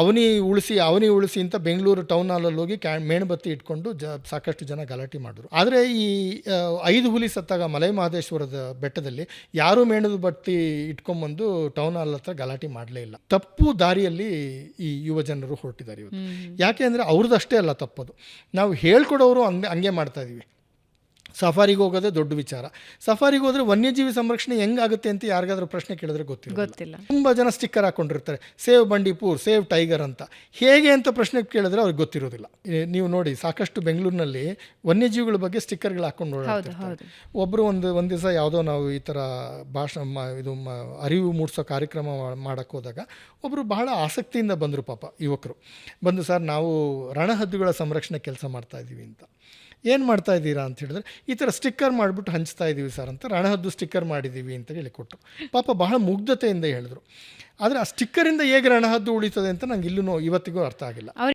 ಅವನಿ ಉಳಿಸಿ ಅಂತ ಬೆಂಗಳೂರು ಟೌನ್ ಹಾಲಲ್ಲಿ ಹೋಗಿ ಮೇಣಬತ್ತಿ ಇಟ್ಕೊಂಡು ಸಾಕಷ್ಟು ಜನ ಗಲಾಟೆ ಮಾಡಿದ್ರು. ಆದರೆ ಈ 5 ಹುಲಿ ಸತ್ತಾಗ ಮಲೈ ಮಹದೇಶ್ವರದ ಬೆಟ್ಟದಲ್ಲಿ ಯಾರೂ ಮೇಣದ ಬತ್ತಿ ಇಟ್ಕೊಂಡ್ಬಂದು ಟೌನ್ ಹಾಲ್ ಹತ್ರ ಗಲಾಟೆ ಮಾಡಲೇ ಇಲ್ಲ. ತಪ್ಪು ದಾರಿಯಲ್ಲಿ ಈ ಯುವ ಜನರು ಹೊರಟಿದ್ದಾರೆ ಇವತ್ತು. ಯಾಕೆ ಅಂದರೆ ಅವ್ರದ್ದಷ್ಟೇ ಅಲ್ಲ ತಪ್ಪದು, ನಾವು ಹೇಳ್ಕೊಡೋರು ಹಂಗೆ ಮಾಡ್ತಾ ಇದ್ದೀವಿ. ಸಫಾರಿಗೆ ಹೋಗೋದೇ ದೊಡ್ಡ ವಿಚಾರ. ಸಫಾರಿಗೆ ಹೋದರೆ ವನ್ಯಜೀವಿ ಸಂರಕ್ಷಣೆ ಹೆಂಗಾಗುತ್ತೆ ಅಂತ ಯಾರಿಗಾದ್ರೂ ಪ್ರಶ್ನೆ ಕೇಳಿದ್ರೆ ಗೊತ್ತಿಲ್ಲ. ತುಂಬ ಜನ ಸ್ಟಿಕ್ಕರ್ ಹಾಕೊಂಡಿರ್ತಾರೆ, ಸೇವ್ ಬಂಡೀಪುರ್, ಸೇವ್ ಟೈಗರ್ ಅಂತ. ಹೇಗೆ ಅಂತ ಪ್ರಶ್ನೆ ಕೇಳಿದ್ರೆ ಅವ್ರಿಗೆ ಗೊತ್ತಿರೋದಿಲ್ಲ. ನೀವು ನೋಡಿ, ಸಾಕಷ್ಟು ಬೆಂಗಳೂರಿನಲ್ಲಿ ವನ್ಯಜೀವಿಗಳ ಬಗ್ಗೆ ಸ್ಟಿಕ್ಕರ್ಗಳು ಹಾಕೊಂಡು ನೋಡ್ತಾರೆ. ಒಬ್ಬರು ಒಂದು ದಿವಸ ಯಾವುದೋ ನಾವು ಈ ಥರ ಅರಿವು ಮೂಡಿಸೋ ಕಾರ್ಯಕ್ರಮ ಮಾಡೋಕ್ಕೆ ಹೋದಾಗ ಒಬ್ಬರು ಬಹಳ ಆಸಕ್ತಿಯಿಂದ ಬಂದರು. ಪಾಪ ಯುವಕರು ಬಂದು, ಸರ್ ನಾವು ರಣಹದ್ದುಗಳ ಸಂರಕ್ಷಣೆ ಕೆಲಸ ಮಾಡ್ತಾ ಇದ್ದೀವಿ ಅಂತ. ಏನು ಮಾಡ್ತಾ ಇದ್ದೀರಾ ಅಂತ ಹೇಳಿದ್ರೆ, ಈ ಥರ ಸ್ಟಿಕ್ಕರ್ ಮಾಡಿಬಿಟ್ಟು ಹಂಚ್ತಾ ಇದ್ದೀವಿ ಸರ್ ಅಂತ. ರಣಹದ್ದು ಸ್ಟಿಕ್ಕರ್ ಮಾಡಿದ್ದೀವಿ ಅಂತ ಹೇಳಿ ಕೊಟ್ಟರು. ಪಾಪ ಬಹಳ ಮುಗ್ಧತೆಯಿಂದ ಹೇಳಿದ್ರು. ಆದರೆ ಆ ಸ್ಟಿಕ್ಕರಿಂದ ಹೇಗೆ ರಣಹದ್ದು ಉಳಿತದೆ ಅಂತ ನಂಗೆ ಇವತ್ತಿಗೂ ಅರ್ಥ ಆಗಿಲ್ಲ.